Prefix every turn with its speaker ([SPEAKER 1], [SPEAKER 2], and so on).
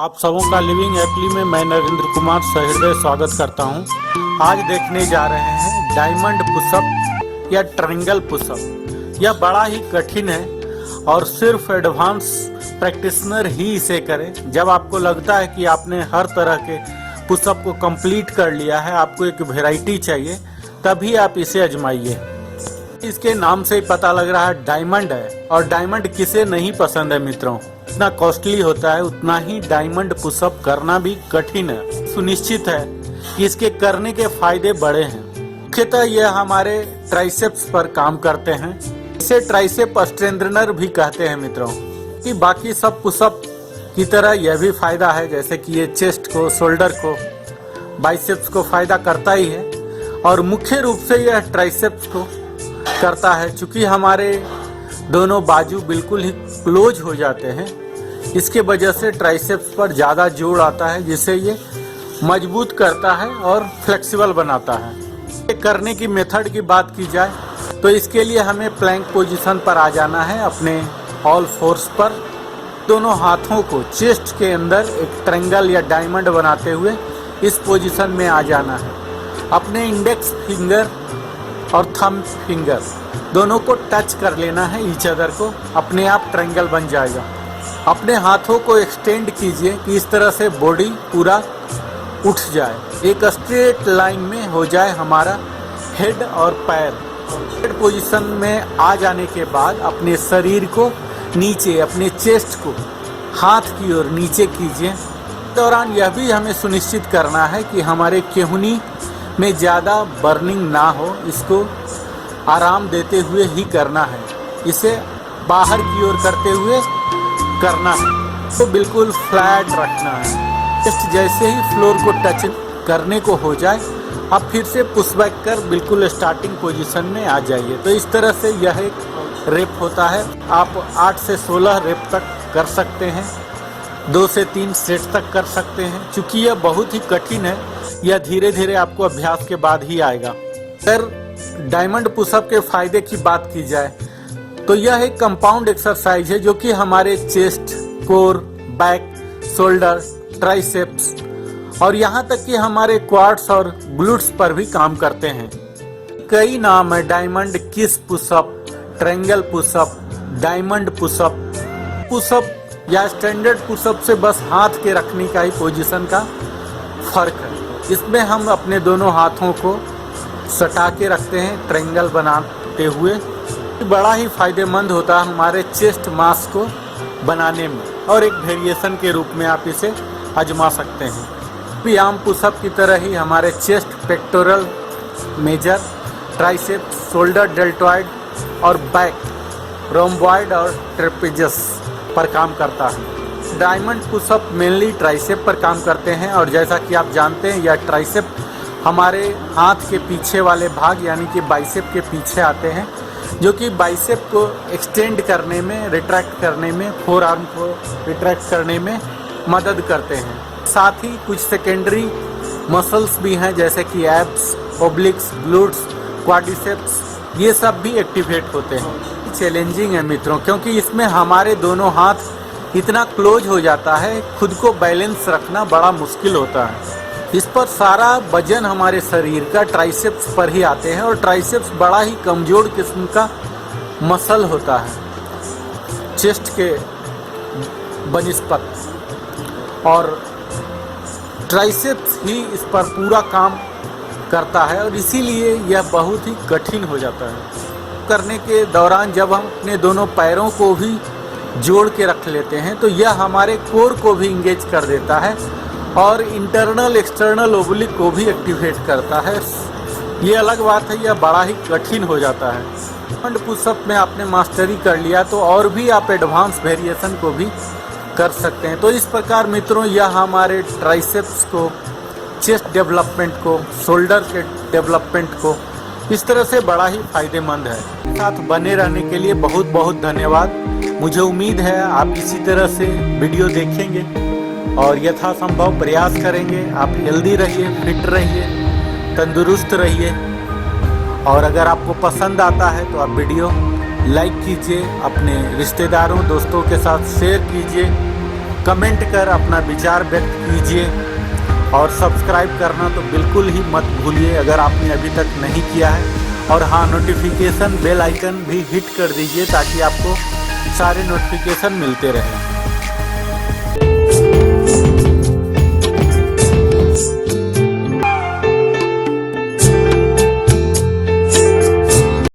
[SPEAKER 1] आप सबों का लिविंग एप्ली में मैं नरेंद्र कुमार सहृदय स्वागत करता हूं। आज देखने जा रहे हैं डायमंड पुशअप या ट्रायंगल पुशअप। यह बड़ा ही कठिन है और सिर्फ एडवांस प्रैक्टिशनर ही इसे करे। जब आपको लगता है कि आपने हर तरह के पुशअप को कंप्लीट कर लिया है, आपको एक वैरायटी चाहिए, तभी आप इसे आजमाइए। इसके नाम से ही पता लग रहा है डायमंड है, और डायमंड किसे नहीं पसंद है मित्रों। इतना कॉस्टली होता है, उतना ही डायमंड पुशअप करना भी कठिन है। सुनिश्चित है कि इसके करने के फायदे बड़े हैं। मुख्यतः यह हमारे ट्राइसेप्स पर काम करते हैं। इसे ट्राइसेप स्ट्रेंथनर भी कहते हैं मित्रों। कि बाकी सब पुशअप की तरह यह भी फायदा है, जैसे कि ये चेस्ट को, शोल्डर को, बाइसेप्स को फायदा करता ही है, और मुख्य रूप से यह ट्राइसेप्स को करता है। चूंकि हमारे दोनों बाजू बिल्कुल ही क्लोज हो जाते हैं, इसके वजह से ट्राइसेप्स पर ज़्यादा जोर आता है, जिससे ये मजबूत करता है और फ्लेक्सिबल बनाता है। ये करने की मेथड की बात की जाए तो इसके लिए हमें प्लैंक पोजीशन पर आ जाना है। अपने ऑल फोर्स पर दोनों हाथों को चेस्ट के अंदर एक ट्रायंगल या डायमंड बनाते हुए इस पोजीशन में आ जाना है। अपने इंडेक्स फिंगर और थंब फिंगर दोनों को टच कर लेना है ईच अदर को, अपने आप ट्रायंगल बन जाएगा। अपने हाथों को एक्सटेंड कीजिए कि इस तरह से बॉडी पूरा उठ जाए, एक स्ट्रेट लाइन में हो जाए हमारा हेड और पैर। हेड पोजीशन में आ जाने के बाद अपने शरीर को नीचे, अपने चेस्ट को हाथ की ओर नीचे कीजिए। दौरान यह भी हमें सुनिश्चित करना है कि हमारे केहूनी में ज़्यादा बर्निंग ना हो, इसको आराम देते हुए ही करना है। इसे बाहर की ओर करते हुए करना है, तो बिल्कुल फ्लैट रखना है। जस्ट जैसे ही फ्लोर को टच करने को हो जाए, अब फिर से पुश बैक कर बिल्कुल स्टार्टिंग पोजीशन में आ जाइए। तो इस तरह से यह एक रेप होता है। आप 8 से 16 रेप तक कर सकते हैं, 2 से 3 सेट तक कर सकते हैं। चूँकि यह बहुत ही कठिन है, यह धीरे धीरे आपको अभ्यास के बाद ही आएगा। अगर डायमंड पुशअप के फायदे की बात की जाए तो यह एक कंपाउंड एक्सरसाइज है, जो कि हमारे chest, core, back, shoulder, triceps और यहाँ तक कि हमारे क्वाड्स और ग्लूट्स पर भी काम करते हैं। कई नाम है, डायमंड किस pushup, triangle pushup, diamond pushup. Pushup या स्टैंडर्ड पुशअप से बस हाथ के रखने का ही पोजीशन का फर्क है। इसमें हम अपने दोनों हाथों को सटा के रखते हैं ट्रायंगल बनाते हुए। बड़ा ही फायदेमंद होता है हमारे चेस्ट मास को बनाने में, और एक वेरिएशन के रूप में आप इसे आजमा सकते हैं। भी आम पुशअप की तरह ही हमारे chest, pectoral, major, triceps, shoulder, deltoid और बैक, रोम्बॉइड और ट्रेपेजस पर काम करता है। डायमंड पुशअप मेनली ट्राइसेप पर काम करते हैं, और जैसा कि आप जानते हैं, यह ट्राइसेप हमारे हाथ के पीछे वाले भाग यानी कि बाइसेप के पीछे आते हैं, जो कि बाइसेप को एक्सटेंड करने में, रिट्रैक्ट करने में, फोर आर्म को रिट्रैक्ट करने में मदद करते हैं। साथ ही कुछ सेकेंडरी मसल्स भी हैं, जैसे कि एब्स, ओब्लिक्स, ग्लूट्स, क्वाड्रिसेप्स, ये सब भी एक्टिवेट होते हैं। चैलेंजिंग है मित्रों, क्योंकि इसमें हमारे दोनों हाथ इतना क्लोज हो जाता है, खुद को बैलेंस रखना बड़ा मुश्किल होता है। इस पर सारा वजन हमारे शरीर का ट्राइसेप्स पर ही आते हैं, और ट्राइसेप्स बड़ा ही कमज़ोर किस्म का मसल होता है चेस्ट के बनिस्पत, और ट्राइसेप्स ही इस पर पूरा काम करता है, और इसीलिए यह बहुत ही कठिन हो जाता है। करने के दौरान जब हम अपने दोनों पैरों को भी जोड़ के रख लेते हैं, तो यह हमारे कोर को भी इंगेज कर देता है और इंटरनल एक्सटर्नल ओब्लिक को भी एक्टिवेट करता है। ये अलग बात है, यह बड़ा ही कठिन हो जाता है। डायमंड पुशअप में आपने मास्टरी कर लिया तो और भी आप एडवांस वेरिएशन को भी कर सकते हैं। तो इस प्रकार मित्रों, यह हमारे ट्राइसेप्स को, चेस्ट डेवलपमेंट को, शोल्डर के डेवलपमेंट को इस तरह से बड़ा ही फायदेमंद है। साथ बने रहने के लिए बहुत बहुत धन्यवाद। मुझे उम्मीद है आप इसी तरह से वीडियो देखेंगे और यथासंभव प्रयास करेंगे। आप हेल्दी रहिए, फिट रहिए, तंदुरुस्त रहिए, और अगर आपको पसंद आता है तो आप वीडियो लाइक कीजिए, अपने रिश्तेदारों, दोस्तों के साथ शेयर कीजिए, कमेंट कर अपना विचार व्यक्त कीजिए और सब्सक्राइब करना तो बिल्कुल ही मत भूलिए अगर आपने अभी तक नहीं किया है। और हाँ, नोटिफिकेशन बेल आइकन भी हिट कर दीजिए ताकि आपको सारे नोटिफिकेशन मिलते रहें।